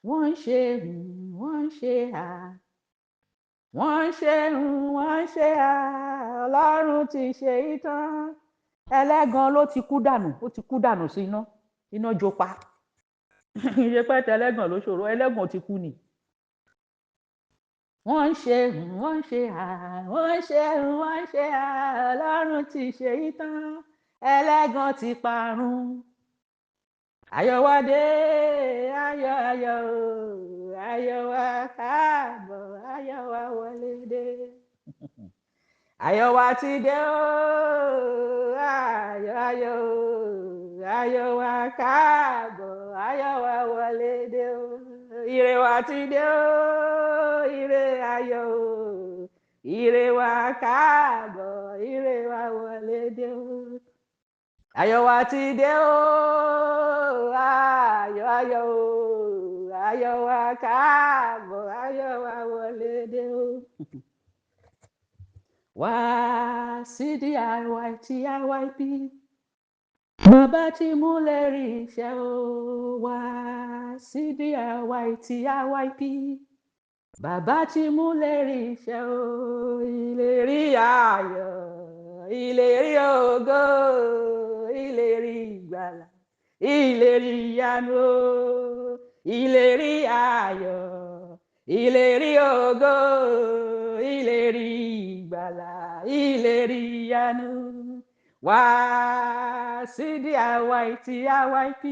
wọ́n ń ṣe wọ́n ń ṣe wọ́n ń ṣe wọ́n ń ṣe ọlọ́run ti ṣe ìtàn ẹlẹ́gan ló ti kú dànù ó ti kú dànù sí iná jó pa ìyẹpẹ̀tẹ̀ ẹlẹ́gàn ló ṣòro ẹlẹ́gàn ti kú ni wọ́n ń ṣe wọ́n ń ṣe wọ́n ń ṣe wọ́n ń ṣe ọlọ́run ti ṣe ìtàn ẹlẹ́gàn ti parun ayọ̀wádé ayọ̀ ayọ̀ ayọ̀ wa káàbọ̀ ayọ̀ wa wọlé dé ayọ̀ wa ti dé o ayọ̀ ayọ̀ ayọ̀ wa káàbọ̀ ayọ̀ wa wọlé dé o ire wa ti dé o ire ayọ̀ o ire wa káàbọ̀ ire wa wọlé dé o ayọ̀ wa ti dé o ayọ̀ ayọ̀ o ayọ̀ wa káàbọ̀ ayọ̀ wa wọlé dé o wá sí DIY TIYP bàbá tí múlẹ̀ rí iṣẹ́ o wá sí DIY TIYP bàbá tí múlẹ̀ rí iṣẹ́ o ìlérí ayọ̀ ìlérí ògo ìlérí ìgbàlà ìlérí ìyanu ìlérí ayọ̀ ìlérí ògo ìlérí ìgbàlà ìlérí ìyanu wá sí DIY TIYP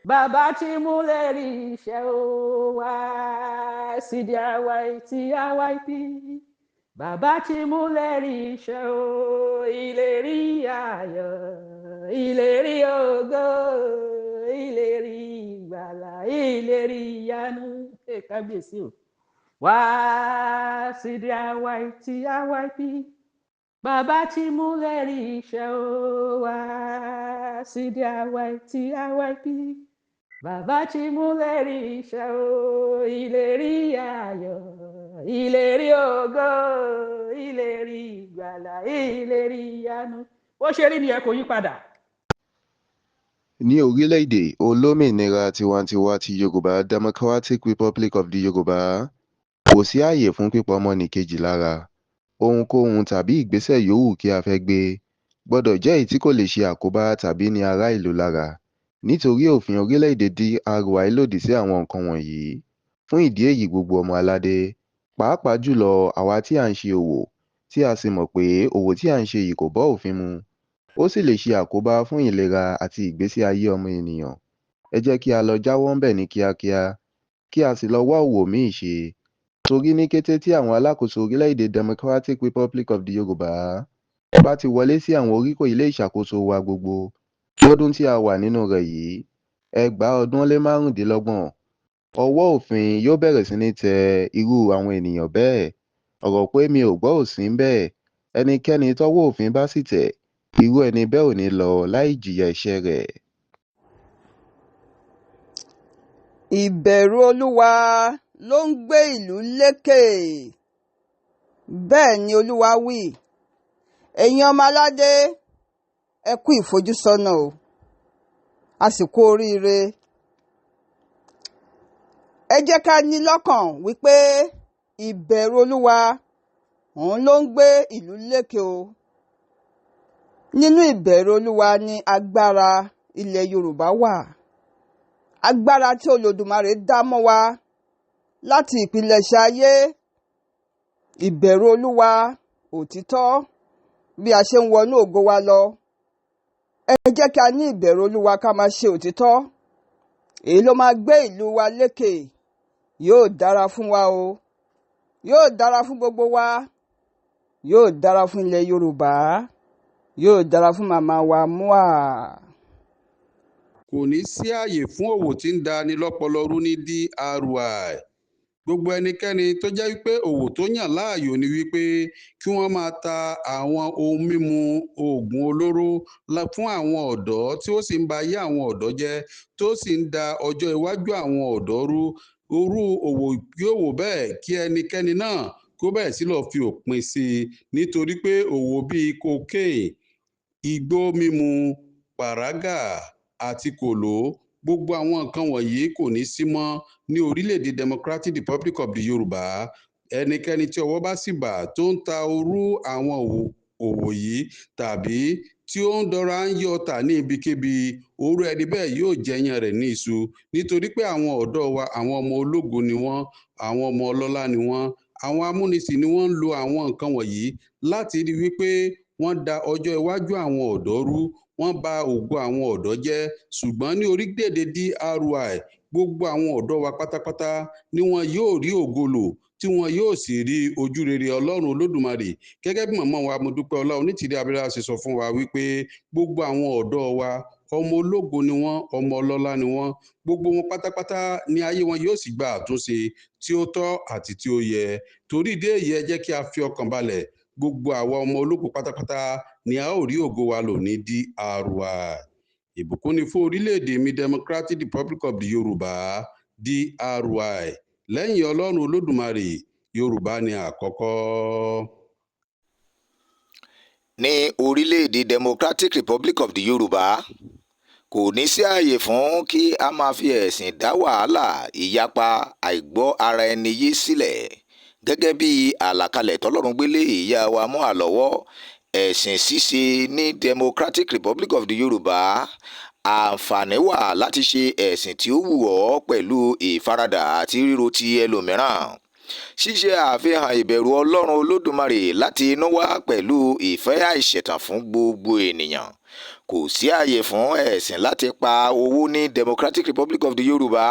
bàbá tí múlẹ̀ rí iṣẹ́ o wá sí DIY TIYP bàbá tí múlẹ̀ rí iṣẹ́ o ìlérí ayọ̀ ìlérí ògo ìlérí ìgbàlà ìlérí ìyanu kábíyèsí o wá sí DIY TIYP bàbá tí múlẹ̀ rí iṣẹ́ o wá sí DIY TIYP bàbá tí múlẹ̀ rí iṣẹ́ o ìlérí ayọ̀ ìlérí ògo ìlérí ìgbàlà ìlérí ìyanu ó ṣe rí nìyẹn kò yí padà. Ní orílẹ̀-èdè olómìnira tiwantiwa ti Yorùbá Democratic Republic of the Yorùbá, kò sí ààyè fún pípa ọmọnìkejì lára. Ohunkóhun tàbí ìgbésẹ̀ yòówù kí a fẹ́ gbé gbọ́dọ̀ jẹ́ èyí tí kò lè ṣe àkóbá tàbí ní ará ìlú lára. Nítorí òfin orílẹ̀-èdè DRY lòdì sí àwọn nǹkan wọ̀nyí. Fún ìdí èyí gbogbo ọmọ aládé, pàápàá jùlọ àwa tí à ń ṣe òwò, tí a sì mọ̀ pé òwò tí à ń ṣe yìí kò bá òfin mu, ó sì lè ṣe àkóbá fún ìlera àti ìgbésí ayé ọmọ ènìyàn. Ẹ jẹ́ kí a lọ jáwọ́ ńbẹ̀ ní kíákíá, kí a sì lọ wá òwò míì ṣe. Torí ní kété tí àwọn alákòóso orílẹ̀-èdè Democratic Republic of the Yorùbá bá ti wọlé sí àwọn oríkò ilé ìṣàkóso wa gbogbo lọ́dún tí a wà nínú rẹ̀ yìí, 2025, ọwọ́ òfin yóò bẹ̀rẹ̀ sí ní tẹ irú àwọn ènìyàn bẹ́ẹ̀. Ọ̀rọ̀ pé mi ò gbọ́ ò sí ńbẹ̀. Ẹnikẹ́ni tọ́wọ́ òfin bá sì tẹ̀, irú ẹni bẹ́ẹ̀ ò ní lọ láì jìyà ẹ̀ṣẹ̀ rẹ̀. Ìbẹ̀rù Olúwa ló ń gbé ìlú lékè. Bẹ́ẹ̀ ni Olúwa wí. Ẹ̀yin ọmọ aládé, ẹ kú ìfojúsọ́nà o. A sì kú oríire. Ẹ jẹ́ ká ní lọ́kàn wípé ìbẹ̀rù Olúwa òun ló ń gbé ìlú lékè o. Nínú ìbẹ̀rù Olúwa ni agbára ilẹ̀ Yorùbá wà. Agbára tí Olódùmarè dá mọ́ wa láti ìpilẹ̀ṣẹ̀ ayé. Ìbẹ̀rù Olúwa, òtítọ́, bí a ṣe ń wọnú ògo wa lọ. Ẹ jẹ́ kí a ní ìbẹ̀rù Olúwa ká máa ṣe òtítọ́. Èyí ló máa gbé ìlú wa lékè. Yóò dára fún wa o. Yóò dára fún gbogbo wa. Yóò dára fún ilẹ̀ Yorùbá. Yóò dára fún màmá wa Múà. Kò ní sí ààyè fún òwò tí ń dani lọ́pọlọ rú ní DRY. Gbogbo ẹnikẹ́ni tó jẹ́ wípé òwò tó yàn láàyò ni wípé kí wọ́n máa ta àwọn ohun mímu oògùn olóró fún àwọn ọ̀dọ́ tí ó sì ń ba ayé àwọn ọ̀dọ́ jẹ́, tó sì ń da ọjọ́ iwájú àwọn ọ̀dọ́ rú. Irú òwò yòówù bẹ́ẹ̀ kí ẹnikẹ́ni náà kó bẹ̀rẹ̀ sí lọ fi òpin sí i, nítorí pé òwò bíi cocaine, igbó mímu, pàrágà àti kòló gbogbo àwọn nǹkan wọ̀nyí kò ní sí mọ́ ní orílẹ̀-èdè Democratic Republic of the Yorùbá. Ẹnikẹ́ni tí ọwọ́ bá sì bà tó ń ta orú àwọn òwò yìí tàbí tí ó ń dọra ń yọ ọ̀tà ní ibikíbi, orú ẹni bẹ́ẹ̀ yóò jẹyàn rẹ̀ ní iṣu, nítorí pé àwọn ọ̀dọ́ wa àwọn ọmọ ológo ni wọ́n, àwọn ọmọ ọlọ́lá ni wọ́n. Àwọn amúnisìn ni wọ́n ń lo àwọn nǹkan wọ̀nyí láti rí wípé wọ́n da ọjọ́ iwájú àwọn ọ̀dọ́ rú, wọ́n bà ògo àwọn ọ̀dọ́ jẹ́. Ṣùgbọ́n ní orílẹ̀-èdè DRY, gbogbo àwọn ọ̀dọ́ wa pátápátá ni wọn yóò rí ògo lò, tí wọn yóò sì rí ojú rere Ọlọ́run Olódùmarè. Gẹ́gẹ́ bí màmá wa Modúpẹ́ Ọlá Onítìrí Abíọ́lá ṣe sọ fún wa wípé gbogbo àwọn ọ̀dọ́ wa ọmọ ológo ni wọ́n, ọmọ ọlọ́lá ni wọ́n. Gbogbo wọn pátápátá ni ayé wọn yóò sì gba àtúnṣe tí ó tọ́ àti tí ó yẹ. Torí ìdí èyí, ẹ jẹ́ kí a fi ọkàn balẹ̀. Gbogbo àwa ọmọ ológo pátápátá ni a ó rí ògo wa lò ní DRY. Ìbùkún ni fún orílẹ̀-èdè mi Democratic Republic of the Yorùbá, DRY. Lẹ́yìn Ọlọ́run Olódùmarè, Yorùbá ni àkọ́kọ́. Ní orílẹ̀-èdè Democratic Republic of the Yorùbá, kò ní sí ààyè fún kí a máa fi ẹ̀sìn dá wàhálà, ìyapa, àìgbọ́ ara ẹni yé sílẹ̀. Gẹ́gẹ́ bí àlàkalẹ̀ tọ́lọ́run gbélé ìyá wa Móà lọ́wọ́, ẹ̀sìn ṣíṣe ní Democratic Republic of the Yorùbá, àǹfààní wà láti ṣe ẹ̀sìn tí ó wù ọ́ pẹ̀lú ìfaradà àti ríro ti ẹlòmíràn. Ṣíṣe àfihàn ìbẹ̀rù Ọlọ́run Olódùmarè láti inú wá pẹ̀lú ìfẹ́ àìṣẹ̀tàn fún gbogbo ènìyàn. Kò sí ààyè fún ẹ̀sìn láti pa owó ní Democratic Republic of the Yorùbá.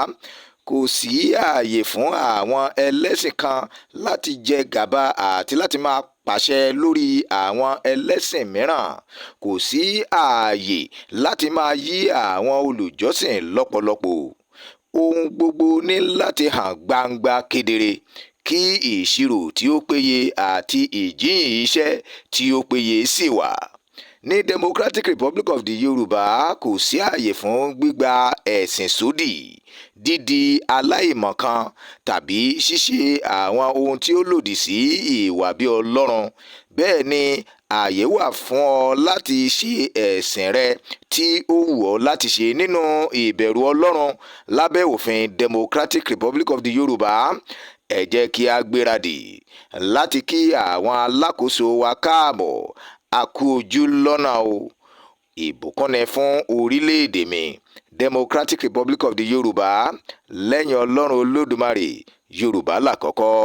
Kò sí ààyè fún àwọn ẹlẹ́sìn kan láti jẹ gàba àti láti máa pàṣẹ lórí àwọn ẹlẹ́sìn mìíràn. Kò sí ààyè láti máa yí àwọn olùjọ́sìn lọ́pọ̀lọpọ̀. Ohun gbogbo ní láti hàn gbangba kedere, kí ìṣirò tí ó péye àti ìjíhìn iṣẹ́ tí ó péye sì wà. Ní Democratic Republic of the Yorùbá, kò sí ààyè fún gbígba ẹ̀sìn sódì, dídi aláìmọ̀kan tàbí ṣíṣe àwọn ohun tí ó lòdì sí ìwà bí Ọlọ́run. Bẹ́ẹ̀ ni ààyè wà fún ọ láti ṣe ẹ̀sìn rẹ tí ó wù ọ́ láti ṣe nínú ìbẹ̀rù Ọlọ́run lábẹ́ òfin Democratic Republic of the Yorùbá. Ẹ jẹ́ kí a gbéradì láti kí àwọn alákòóso wa káàbọ̀. A kú ojú lọ́nà o. Ìbùkún ni fún orílẹ̀-èdè mi Democratic Republic of the Yorùbá. Lẹ́yìn Ọlọ́run Olódùmarè, Yorùbá làkọ́kọ́.